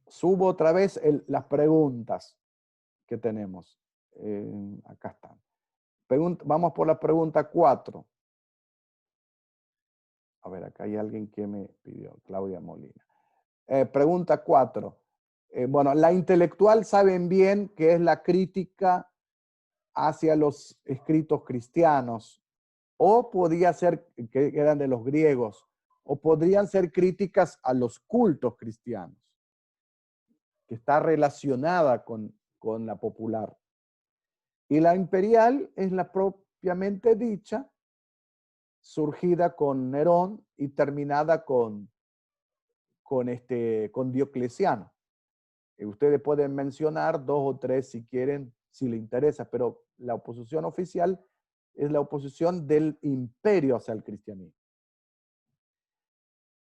subo otra vez las preguntas que tenemos. Acá están. Vamos por la pregunta 4. A ver, acá hay alguien que me pidió, Claudia Molina. Pregunta 4. Bueno, la intelectual saben bien que es la crítica hacia los escritos cristianos, o podría ser que eran de los griegos, o podrían ser críticas a los cultos cristianos, que está relacionada con la popular. Y la imperial es la propiamente dicha, surgida con Nerón y terminada con Diocleciano. Ustedes pueden mencionar 2 o 3 si quieren, si les interesa, pero la oposición oficial es la oposición del imperio hacia el cristianismo.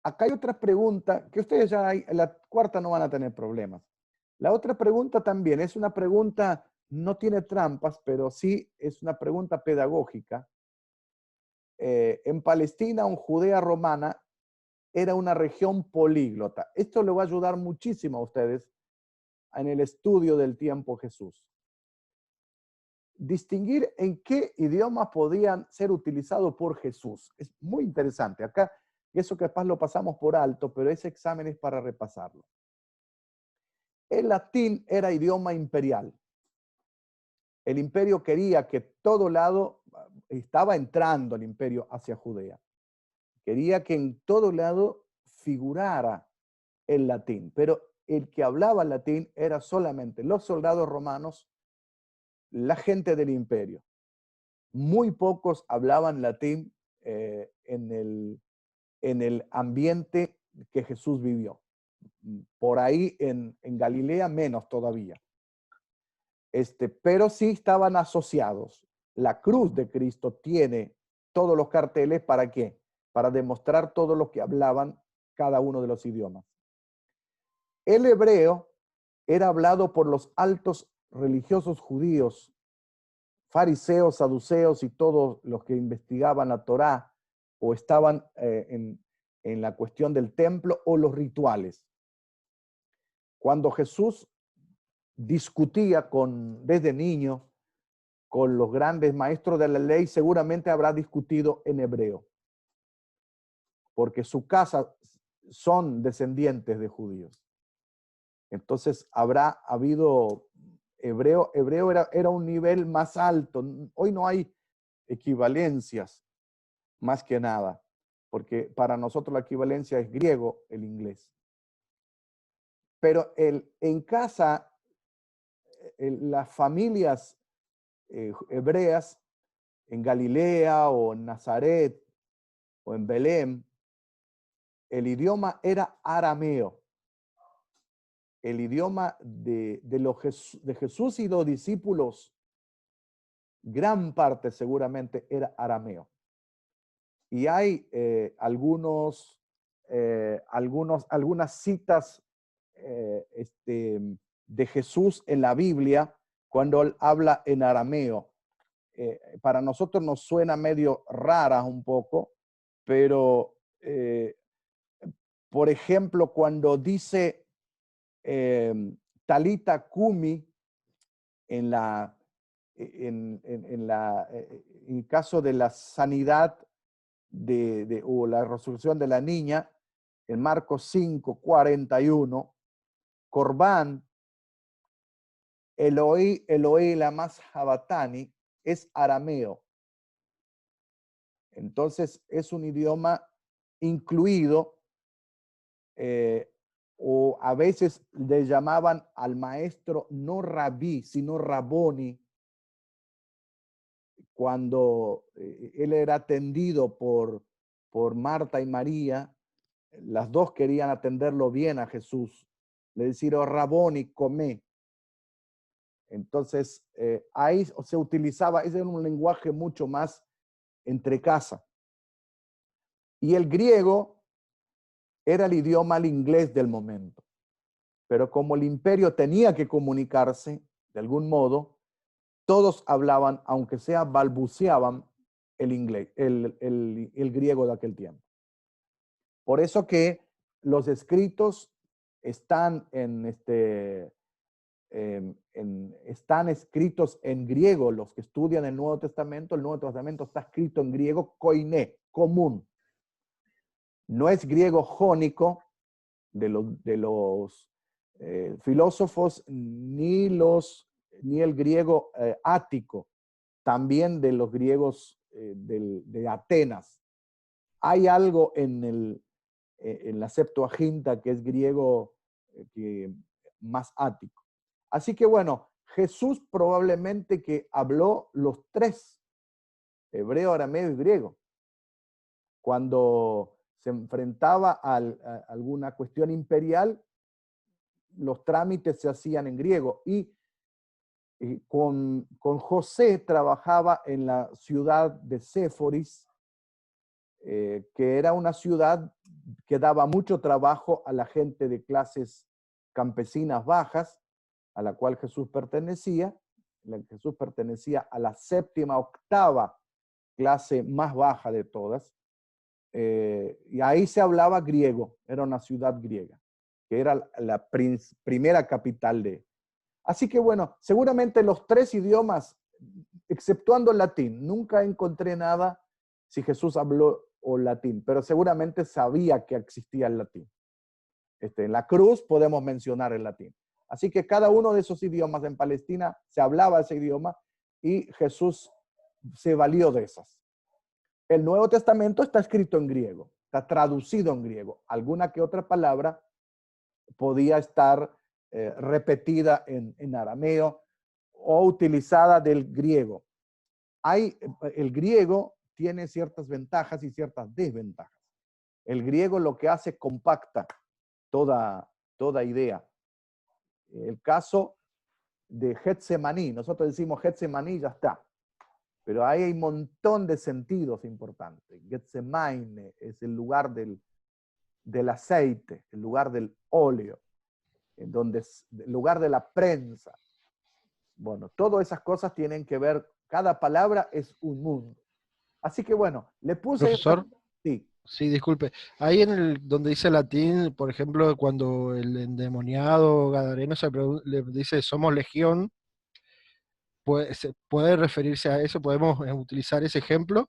Acá hay otra pregunta que ustedes ya la cuarta no van a tener problemas. La otra pregunta también es una pregunta, no tiene trampas, pero sí es una pregunta pedagógica. En Palestina, en Judea romana, era una región políglota. Esto le va a ayudar muchísimo a ustedes en el estudio del tiempo Jesús. Distinguir en qué idiomas podían ser utilizados por Jesús. Es muy interesante. Acá, eso capaz lo pasamos por alto, pero ese examen es para repasarlo. El latín era idioma imperial. El imperio quería que todo lado, estaba entrando el imperio hacia Judea. Quería que en todo lado figurara el latín, pero el que hablaba latín era solamente los soldados romanos, la gente del imperio. Muy pocos hablaban latín en el ambiente que Jesús vivió. Por ahí en Galilea menos todavía. Pero sí estaban asociados. La cruz de Cristo tiene todos los carteles, ¿para qué? Para demostrar todo lo que hablaban cada uno de los idiomas. El hebreo era hablado por los altos religiosos judíos, fariseos, saduceos y todos los que investigaban la Torá o estaban en la cuestión del templo o los rituales. Cuando Jesús discutía desde niño con los grandes maestros de la ley, seguramente habrá discutido en hebreo, porque su casa son descendientes de judíos. Entonces habrá habido hebreo era un nivel más alto. Hoy no hay equivalencias, más que nada, porque para nosotros la equivalencia es griego, el inglés. Pero en casa, las familias hebreas, en Galilea o en Nazaret o en Belén, el idioma era arameo. El idioma de Jesús y los discípulos, gran parte seguramente era arameo. Y hay algunas citas de Jesús en la Biblia cuando él habla en arameo. Para nosotros nos suena medio rara un poco, pero por ejemplo, cuando dice Talita Kumi en el caso de la sanidad o la resurrección de la niña, en Marcos 5:41, Corbán, Eloi, Eloi lama sabachthani, es arameo. Entonces es un idioma incluido, o a veces le llamaban al maestro no rabí, sino raboni, cuando él era atendido por Marta y María. Las dos querían atenderlo bien a Jesús. Le decían, oh, raboni, come. Entonces, ahí se utilizaba, ese era un lenguaje mucho más entre casa. Y el griego era el idioma, el inglés del momento. Pero como el imperio tenía que comunicarse de algún modo, todos hablaban, aunque sea balbuceaban, el inglés, el griego de aquel tiempo. Por eso que los escritos están están escritos en griego. Los que estudian el Nuevo Testamento está escrito en griego koiné, común. No es griego jónico de los filósofos, ni el griego ático, también de los griegos de Atenas. Hay algo en la Septuaginta que es griego más ático. Así que bueno, Jesús probablemente que habló los tres, hebreo, arameo y griego, cuando se enfrentaba a alguna cuestión imperial. Los trámites se hacían en griego y con José trabajaba en la ciudad de Séforis, que era una ciudad que daba mucho trabajo a la gente de clases campesinas bajas, a la cual Jesús pertenecía. Jesús pertenecía a la séptima, octava clase más baja de todas. Y ahí se hablaba griego, era una ciudad griega, que era la primera capital de. Así que bueno, seguramente los tres idiomas, exceptuando el latín, nunca encontré nada si Jesús habló o latín, pero seguramente sabía que existía el latín. En la cruz podemos mencionar el latín. Así que cada uno de esos idiomas en Palestina se hablaba ese idioma y Jesús se valió de esas. El Nuevo Testamento está escrito en griego, está traducido en griego. Alguna que otra palabra podía estar repetida en arameo o utilizada del griego. El griego tiene ciertas ventajas y ciertas desventajas. El griego lo que hace compacta toda idea. El caso de Getsemaní, nosotros decimos Getsemaní y ya está. Pero ahí hay un montón de sentidos importantes. Getsemane es el lugar del aceite, el lugar del óleo, el lugar de la prensa. Bueno, todas esas cosas tienen que ver, cada palabra es un mundo. Así que bueno, le puse... Profesor, Sí. sí, disculpe. Ahí donde dice latín, por ejemplo, cuando el endemoniado gadareno le dice somos legión, ¿puede referirse a eso? ¿Podemos utilizar ese ejemplo?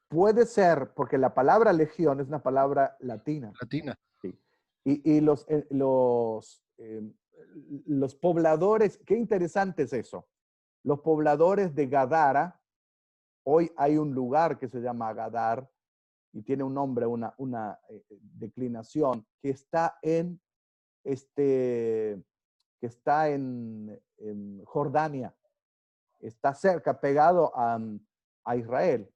Puede ser, porque la palabra legión es una palabra latina. Latina. Sí. Y los pobladores, qué interesante es eso. Los pobladores de Gadara, hoy hay un lugar que se llama Gadar y tiene un nombre, una declinación, que está en Jordania, está cerca, pegado a Israel.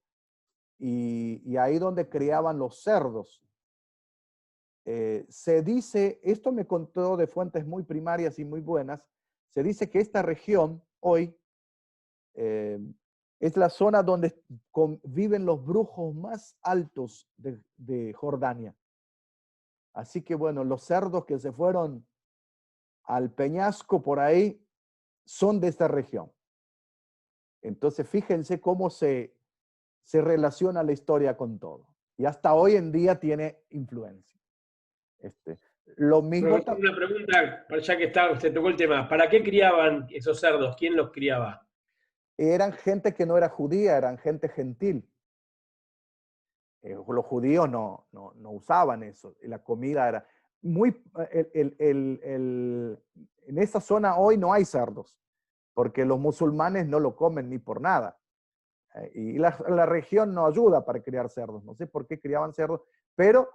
Y ahí donde criaban los cerdos. Se dice, esto me contó de fuentes muy primarias y muy buenas, se dice que esta región hoy es la zona donde viven los brujos más altos de Jordania. Así que bueno, los cerdos que se fueron al peñasco por ahí son de esta región. Entonces fíjense cómo se relaciona la historia con todo. Y hasta hoy en día tiene influencia. Lo mismo. Una pregunta, ya que se tocó el tema. ¿Para qué criaban esos cerdos? ¿Quién los criaba? Eran gente que no era judía, eran gente gentil. Los judíos no usaban eso. Y la comida era muy... en esa zona hoy no hay cerdos, porque los musulmanes no lo comen ni por nada. Y la región no ayuda para criar cerdos. No sé por qué criaban cerdos, pero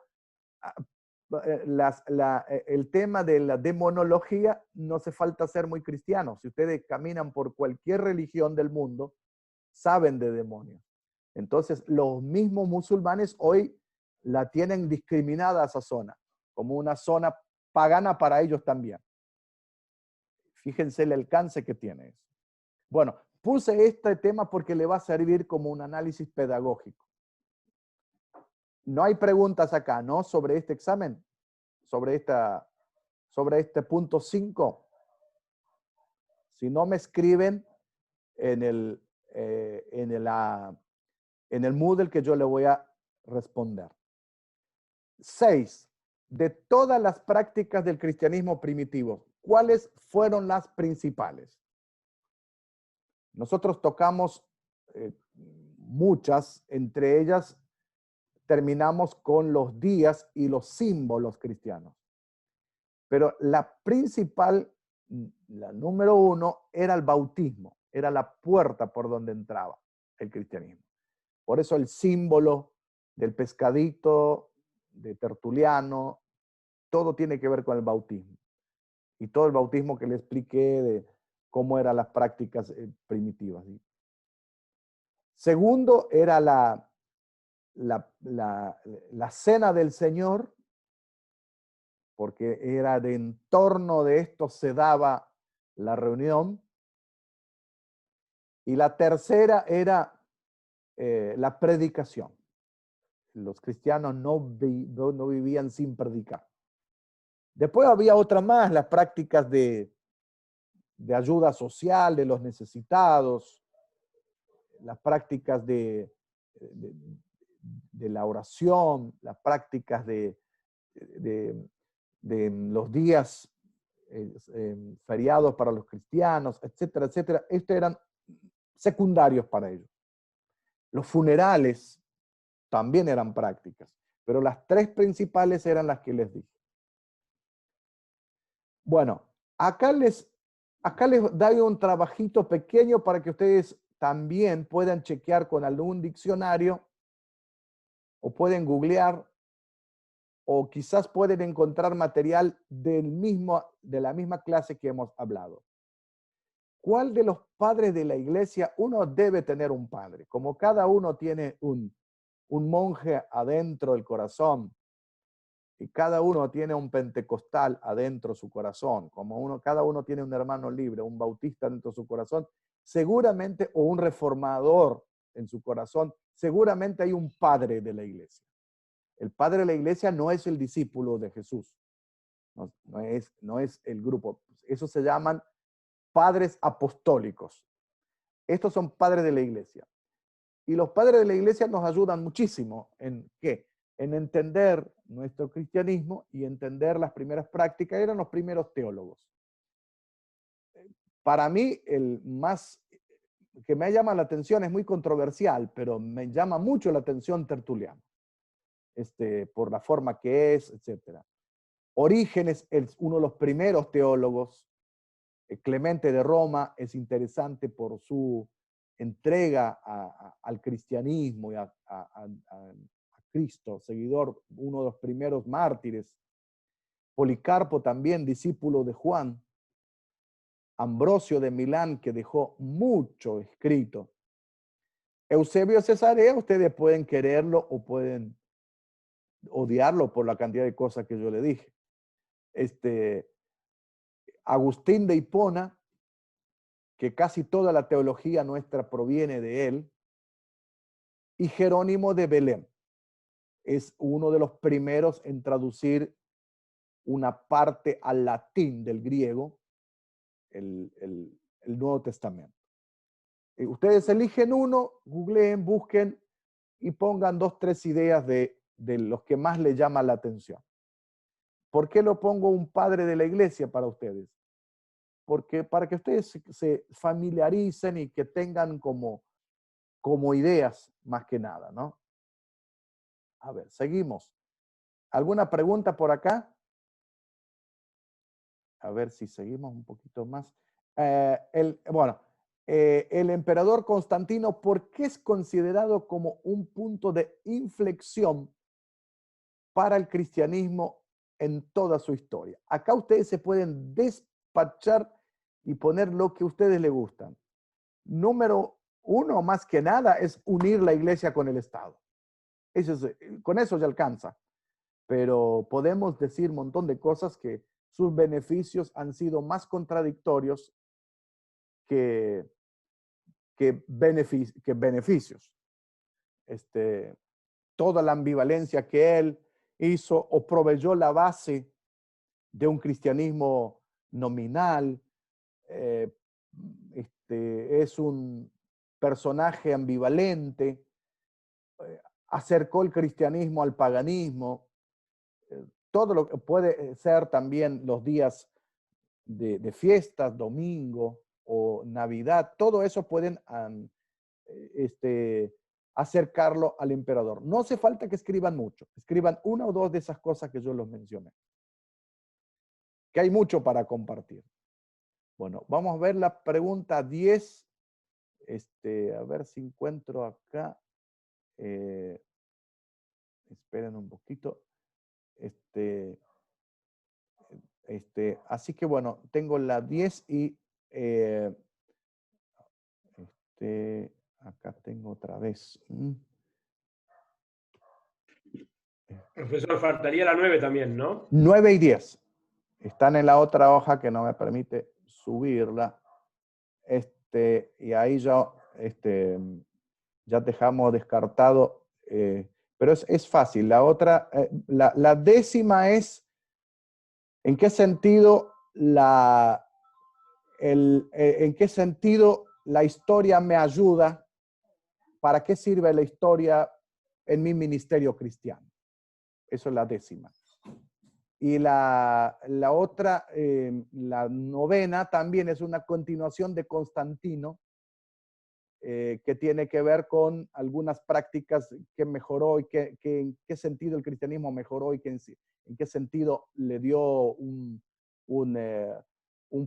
el tema de la demonología no hace falta ser muy cristiano. Si ustedes caminan por cualquier religión del mundo, saben de demonios. Entonces, los mismos musulmanes hoy la tienen discriminada esa zona, como una zona pagana para ellos también. Fíjense el alcance que tiene eso. Bueno, puse este tema porque le va a servir como un análisis pedagógico. No hay preguntas acá, ¿no? Sobre este examen, sobre este punto 5. Si no me escriben en el Moodle que yo le voy a responder. 6. de todas las prácticas del cristianismo primitivo, ¿cuáles fueron las principales? Nosotros tocamos muchas, entre ellas terminamos con los días y los símbolos cristianos. Pero la principal, la número uno, era el bautismo, era la puerta por donde entraba el cristianismo. Por eso el símbolo del pescadito, de Tertuliano, todo tiene que ver con el bautismo. Y todo el bautismo que le expliqué de cómo eran las prácticas primitivas. ¿Sí? Segundo, era la cena del Señor, porque era de en torno de esto se daba la reunión. Y la tercera era la predicación. Los cristianos no vivían sin predicar. Después había otra más, las prácticas de ayuda social de los necesitados, las prácticas de la oración, las prácticas de los días feriados para los cristianos, etcétera, etcétera. Estos eran secundarios para ellos. Los funerales también eran prácticas, pero las tres principales eran las que les dije. Bueno, acá les doy un trabajito pequeño para que ustedes también puedan chequear con algún diccionario o pueden googlear o quizás pueden encontrar material de la misma clase que hemos hablado. ¿Cuál de los padres de la iglesia? Uno debe tener un padre. Como cada uno tiene un monje adentro del corazón y cada uno tiene un pentecostal adentro de su corazón, como cada uno tiene un hermano libre, un bautista dentro de su corazón, seguramente, o un reformador en su corazón, seguramente hay un padre de la iglesia. El padre de la iglesia no es el discípulo de Jesús, no es el grupo. Esos se llaman padres apostólicos. Estos son padres de la iglesia. Y los padres de la iglesia nos ayudan muchísimo en ¿qué? En entender nuestro cristianismo y entender las primeras prácticas. Eran los primeros teólogos. Para mí, el más que me llama la atención es muy controversial, pero me llama mucho la atención Tertuliano. Por la forma que es, etc. Orígenes es uno de los primeros teólogos. Clemente de Roma es interesante por su entrega al cristianismo y a Cristo, seguidor, uno de los primeros mártires. Policarpo también, discípulo de Juan. Ambrosio de Milán, que dejó mucho escrito. Eusebio Cesarea, ustedes pueden quererlo o pueden odiarlo por la cantidad de cosas que yo le dije. Agustín de Hipona, que casi toda la teología nuestra proviene de él, y Jerónimo de Belém. Es uno de los primeros en traducir una parte al latín del griego, el Nuevo Testamento. Ustedes eligen uno, googleen, busquen y pongan 2, 3 ideas de los que más les llama la atención. ¿Por qué lo pongo un padre de la iglesia para ustedes? Porque para que ustedes se familiaricen y que tengan como ideas más que nada, ¿no? A ver, seguimos. ¿Alguna pregunta por acá? A ver si seguimos un poquito más. El emperador Constantino, ¿por qué es considerado como un punto de inflexión para el cristianismo en toda su historia? Acá ustedes se pueden despachar y poner lo que a ustedes les gustan. Número uno, más que nada, es unir la iglesia con el Estado. Con eso ya alcanza. Pero podemos decir un montón de cosas que sus beneficios han sido más contradictorios que beneficios. Toda la ambivalencia que él hizo o proveyó la base de un cristianismo nominal. Es un personaje ambivalente, acercó el cristianismo al paganismo, todo lo que puede ser también los días de fiestas, domingo o Navidad, todo eso pueden acercarlo al emperador. No hace falta que escriban mucho, escriban una o dos de esas cosas que yo los mencioné, que hay mucho para compartir. Bueno, vamos a ver la pregunta 10. A ver si encuentro acá. Esperen un poquito. Así que bueno, tengo la 10 y acá tengo otra vez. Profesor, faltaría la 9 también, ¿no? 9 y 10. Están en la otra hoja que no me permite subirla. Y ahí ya, ya dejamos descartado. Pero es fácil. La otra, la décima es en qué sentido en qué sentido la historia me ayuda, para qué sirve la historia en mi ministerio cristiano. Eso es la décima. Y la otra, la novena, también es una continuación de Constantino, que tiene que ver con algunas prácticas que mejoró y en qué sentido el cristianismo mejoró y en qué sentido le dio un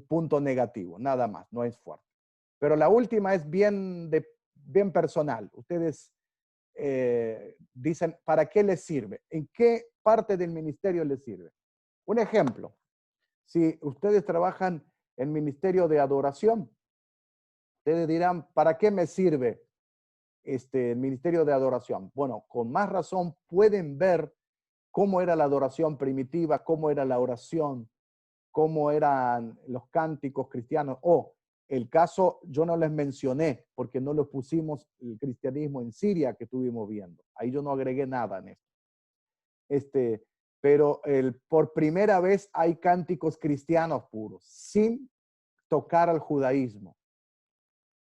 punto negativo, nada más, no es fuerte. Pero la última es bien personal. Ustedes dicen, ¿para qué les sirve? ¿En qué parte del ministerio les sirve? Un ejemplo, si ustedes trabajan en ministerio de adoración, ustedes dirán, ¿para qué me sirve el ministerio de adoración? Bueno, con más razón pueden ver cómo era la adoración primitiva, cómo era la oración, cómo eran los cánticos cristianos. El caso, yo no les mencioné, porque no lo pusimos el cristianismo en Siria que estuvimos viendo. Ahí yo no agregué nada en esto. Pero por primera vez hay cánticos cristianos puros, sin tocar al judaísmo.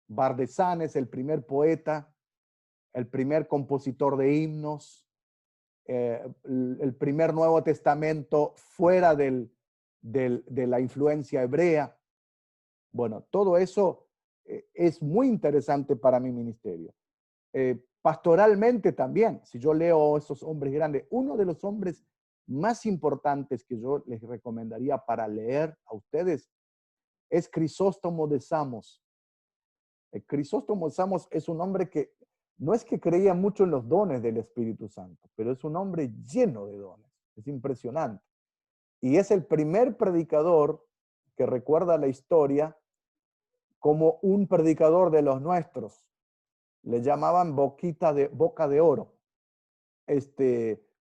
Bardesán es el primer poeta, el primer compositor de himnos, el primer Nuevo Testamento fuera de la influencia hebrea. Bueno, todo eso es muy interesante para mi ministerio. Pastoralmente también, si yo leo a esos hombres grandes, uno de los hombres más importantes que yo les recomendaría para leer a ustedes es Crisóstomo de Samos. Crisóstomo de Samos es un hombre que no es que creía mucho en los dones del Espíritu Santo, pero es un hombre lleno de dones. Es impresionante. Y es el primer predicador que recuerda la historia como un predicador de los nuestros. Le llamaban boca de oro.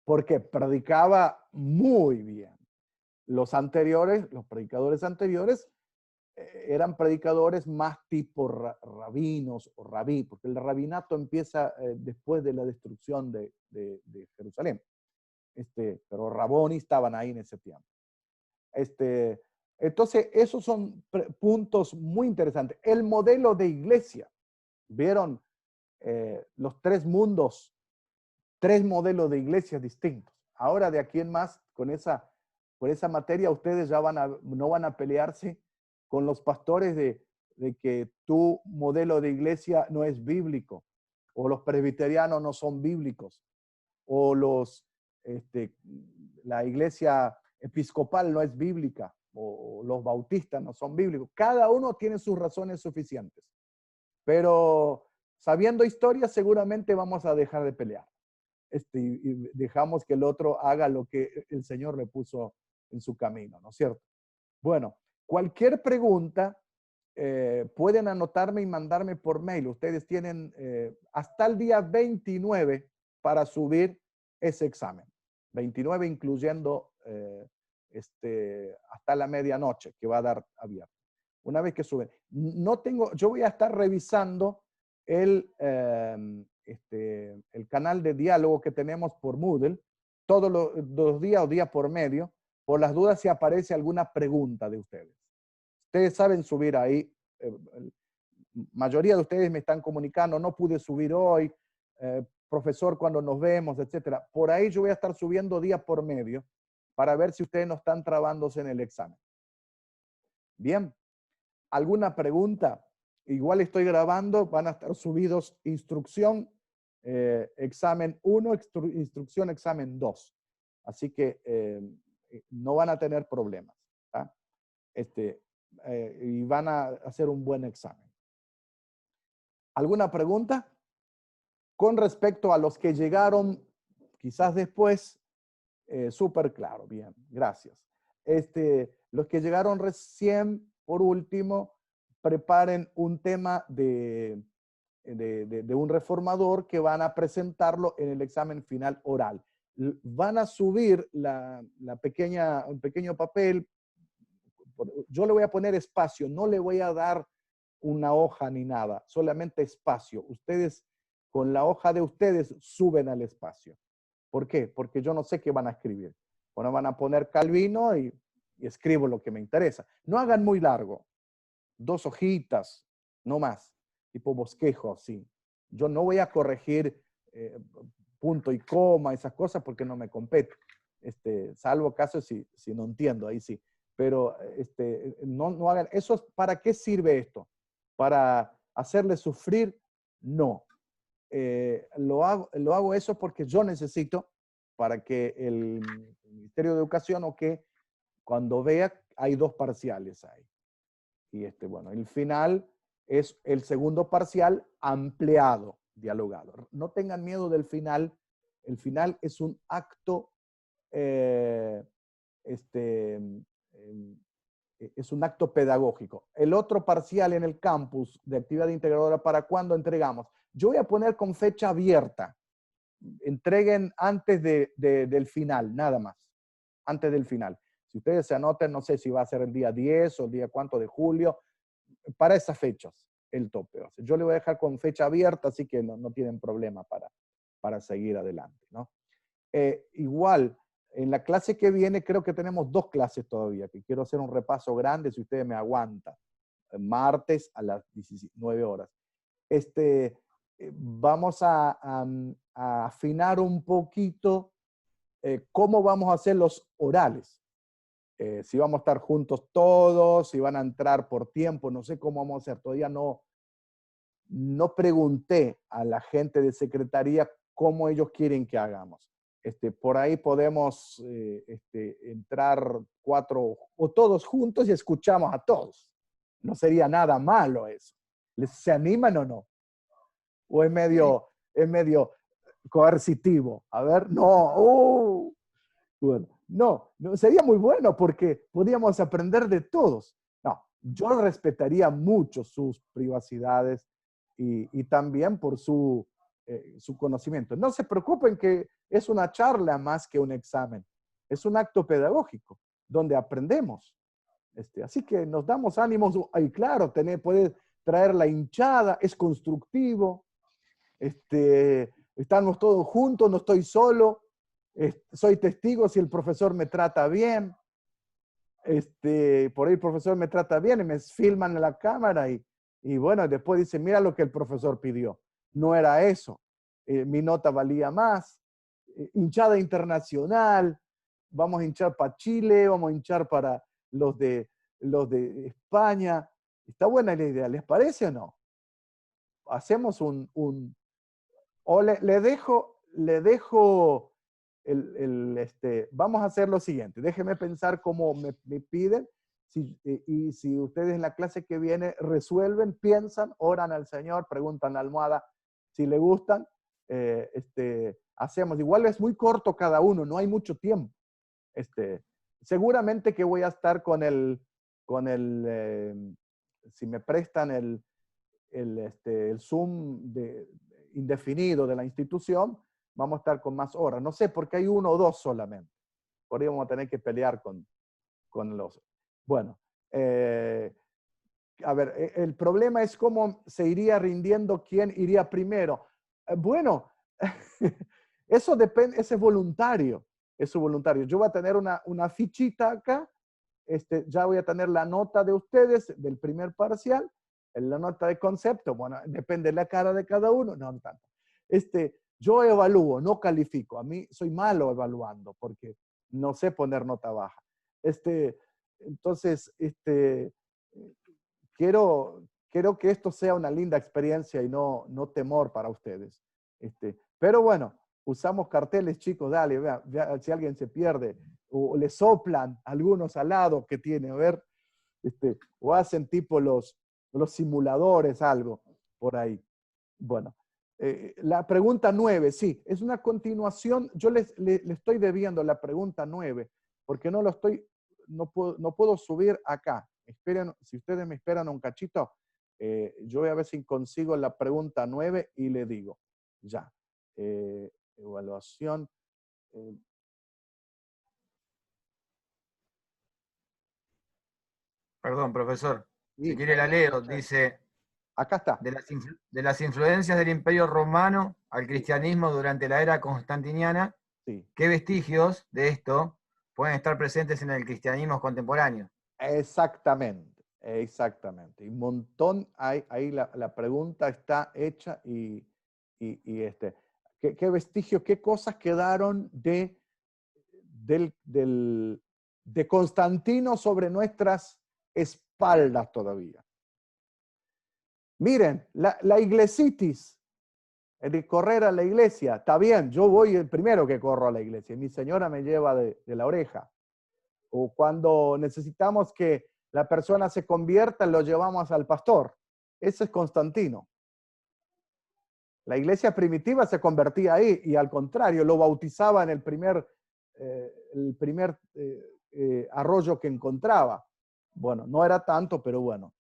Porque predicaba muy bien. Los predicadores anteriores, eran predicadores más tipo rabinos o rabí, porque el rabinato empieza después de la destrucción de Jerusalén. Pero Raboni estaban ahí en ese tiempo. Entonces, esos son puntos muy interesantes. El modelo de iglesia. ¿Vieron los 3 mundos? 3 modelos de iglesias distintos. Ahora, de aquí en más, con esa materia, ustedes ya no van a pelearse con los pastores de que tu modelo de iglesia no es bíblico, o los presbiterianos no son bíblicos, o la iglesia episcopal no es bíblica, o los bautistas no son bíblicos. Cada uno tiene sus razones suficientes. Pero sabiendo historia, seguramente vamos a dejar de pelear. Y dejamos que el otro haga lo que el Señor le puso en su camino, ¿no es cierto? Bueno, cualquier pregunta pueden anotarme y mandarme por mail. Ustedes tienen hasta el día 29 para subir ese examen. 29 incluyendo hasta la medianoche que va a dar abierto. Una vez que suben. Yo voy a estar revisando el canal de diálogo que tenemos por Moodle todos los días o día por medio, por las dudas si aparece alguna pregunta de ustedes. Ustedes saben subir ahí. Mayoría de ustedes me están comunicando, no pude subir hoy, profesor, cuando nos vemos, etcétera. Por ahí yo voy a estar subiendo día por medio para ver si ustedes no están trabándose en el examen. Bien, ¿alguna pregunta? Igual estoy grabando, van a estar subidos instrucción, examen 1, instrucción examen 2. Así que no van a tener problemas. ¿tá? Y van a hacer un buen examen. ¿Alguna pregunta? Con respecto a los que llegaron quizás después, súper claro, bien, gracias. Los que llegaron recién, por último, preparen un tema de un reformador que van a presentarlo en el examen final oral. Van a subir un pequeño papel. Yo le voy a poner espacio, no le voy a dar una hoja ni nada, solamente espacio. Ustedes, con la hoja de ustedes, suben al espacio. ¿Por qué? Porque yo no sé qué van a escribir. Bueno, van a poner Calvino y escribo lo que me interesa. No hagan muy largo. 2 hojitas, no más. Tipo bosquejo, así. Yo no voy a corregir punto y coma, esas cosas, porque no me compete. Salvo caso si no entiendo, ahí sí. Pero no hagan. ¿Para qué sirve esto? ¿Para hacerle sufrir? No. Lo hago eso porque yo necesito para que el Ministerio de Educación o que cuando vea hay 2 parciales ahí. Y bueno, el final es el segundo parcial ampliado, dialogado. No tengan miedo del final. El final es un acto, es un acto pedagógico. El otro parcial en el campus de actividad integradora, ¿para cuándo entregamos? Yo voy a poner con fecha abierta. Entreguen antes del final, nada más. Antes del final. Si ustedes se anoten, no sé si va a ser el día 10 o el día cuánto de julio, para esas fechas, el tope. O sea, yo le voy a dejar con fecha abierta, así que no tienen problema para seguir adelante, ¿no? Igual, en la clase que viene, creo que tenemos 2 clases todavía, que quiero hacer un repaso grande, si ustedes me aguantan. Martes a las 19 horas. Vamos a afinar un poquito cómo vamos a hacer los orales. Si vamos a estar juntos todos, si van a entrar por tiempo, no sé cómo vamos a hacer. Todavía no pregunté a la gente de secretaría cómo ellos quieren que hagamos. Por ahí podemos entrar 4 o todos juntos y escuchamos a todos. No sería nada malo eso. ¿Se animan o no? ¿O es medio coercitivo? A ver, no. Bueno, no, sería muy bueno porque podríamos aprender de todos. No, yo respetaría mucho sus privacidades y también por su conocimiento. No se preocupen que es una charla más que un examen. Es un acto pedagógico donde aprendemos. Así que nos damos ánimos. Y claro, puede traer la hinchada, es constructivo. Estamos todos juntos, no estoy solo. Soy testigo si el profesor me trata bien. Por ahí el profesor me trata bien y me filman en la cámara y bueno, después dice, mira lo que el profesor pidió. No era eso. Mi nota valía más. Hinchada internacional. Vamos a hinchar para Chile, vamos a hinchar para los de España. Está buena la idea, ¿les parece o no? Hacemos o le dejo vamos a hacer lo siguiente. Déjenme pensar cómo me piden. Y si ustedes en la clase que viene resuelven, piensan, oran al Señor, preguntan a la almohada si le gustan, hacemos. Igual es muy corto cada uno, no hay mucho tiempo. Seguramente que voy a estar con si me prestan el Zoom indefinido de la institución, vamos a estar con más horas. No sé, porque hay 1 o 2 solamente. Por ahí vamos a tener que pelear con los... Bueno, a ver, el problema es cómo se iría rindiendo, quién iría primero. Bueno, eso depende, ese es voluntario. Eso es voluntario. Yo voy a tener una fichita acá. Ya voy a tener la nota de ustedes del primer parcial, la nota de concepto. Bueno, depende de la cara de cada uno. No tanto. Yo evalúo, no califico. A mí soy malo evaluando porque no sé poner nota baja. Entonces, quiero que esto sea una linda experiencia y no temor para ustedes. Pero bueno, usamos carteles, chicos, dale, vea si alguien se pierde, o le soplan algunos al lado que tiene, a ver, o hacen tipo los simuladores, algo por ahí. Bueno, la pregunta 9, sí, es una continuación. Yo le estoy debiendo la pregunta 9, porque no puedo subir acá. Esperen, si ustedes me esperan un cachito, yo voy a ver si consigo la pregunta 9 y le digo, ya. Evaluación. Perdón, profesor. Sí. Si quiere la leo, dice, Acá está. de las influencias del Imperio Romano al cristianismo durante la era constantiniana, Sí. ¿qué vestigios de esto pueden estar presentes en el cristianismo contemporáneo? Exactamente, exactamente. Y un montón, ahí la pregunta está hecha y ¿qué vestigios, qué cosas quedaron de Constantino sobre nuestras espaldas todavía? Miren, la iglesitis, el de correr a la iglesia, está bien, yo voy el primero que corro a la iglesia, mi señora me lleva de la oreja. O cuando necesitamos que la persona se convierta, lo llevamos al pastor. Ese es Constantino. La iglesia primitiva se convertía ahí y al contrario, lo bautizaba en el primer arroyo que encontraba. Bueno, no era tanto, pero bueno.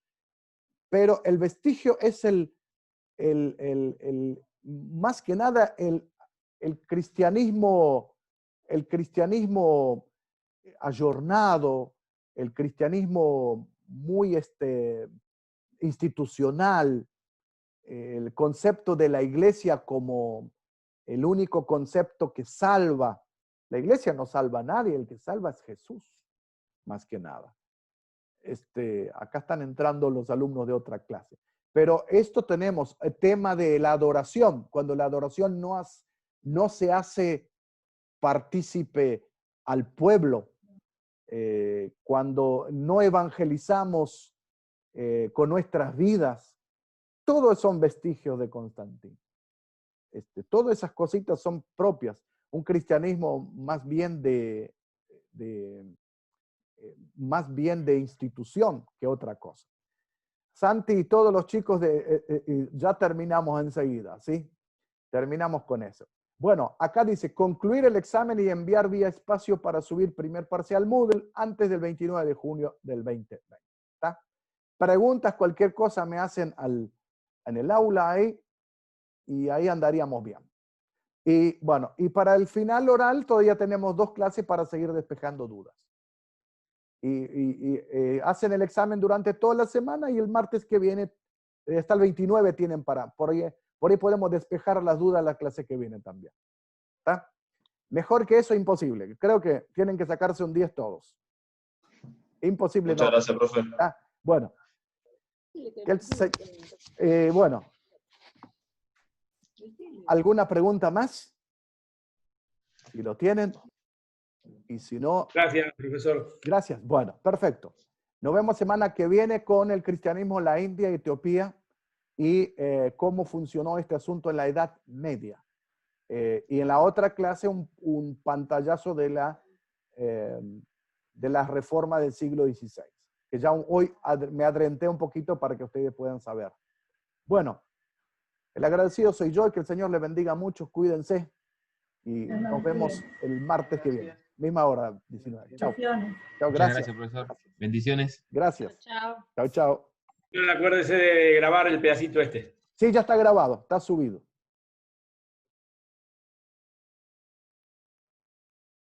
Pero el vestigio es más que nada el cristianismo ayornado, el cristianismo muy institucional, el concepto de la iglesia como el único concepto que salva. La iglesia no salva a nadie, el que salva es Jesús, más que nada. Acá están entrando los alumnos de otra clase. Pero esto tenemos el tema de la adoración, cuando la adoración no se hace partícipe al pueblo, cuando no evangelizamos con nuestras vidas, todos son vestigios de Constantino. Todas esas cositas son propias. Un cristianismo más bien de institución que otra cosa. Santi y todos los chicos ya terminamos enseguida, ¿sí? Terminamos con eso. Bueno, acá dice, concluir el examen y enviar vía espacio para subir primer parcial Moodle antes del 29 de junio del 2020. ¿Está? Preguntas, cualquier cosa me hacen en el aula ahí y ahí andaríamos bien. Y bueno, y para el final oral todavía tenemos 2 clases para seguir despejando dudas. Y hacen el examen durante toda la semana y el martes que viene, hasta el 29 tienen por ahí podemos despejar las dudas la clase que viene también. ¿Está? Mejor que eso, imposible. Creo que tienen que sacarse un 10 todos. Imposible. Muchas gracias, profe. ¿Está? Bueno. Bueno. ¿Alguna pregunta más? Si lo tienen. Y si no... Gracias, profesor. Gracias. Bueno, perfecto. Nos vemos semana que viene con el cristianismo en la India y Etiopía y cómo funcionó este asunto en la Edad Media. Y en la otra clase un pantallazo de la reforma del siglo XVI, que ya hoy me adelanté un poquito para que ustedes puedan saber. Bueno, el agradecido soy yo y que el Señor les bendiga mucho. Cuídense y nos vemos el martes que viene. Misma hora, 19. Chao. Chao, gracias. Gracias, profesor. Bendiciones. Gracias. Chao. Chao, chao. Acuérdese de grabar el pedacito este. Sí, ya está grabado, está subido.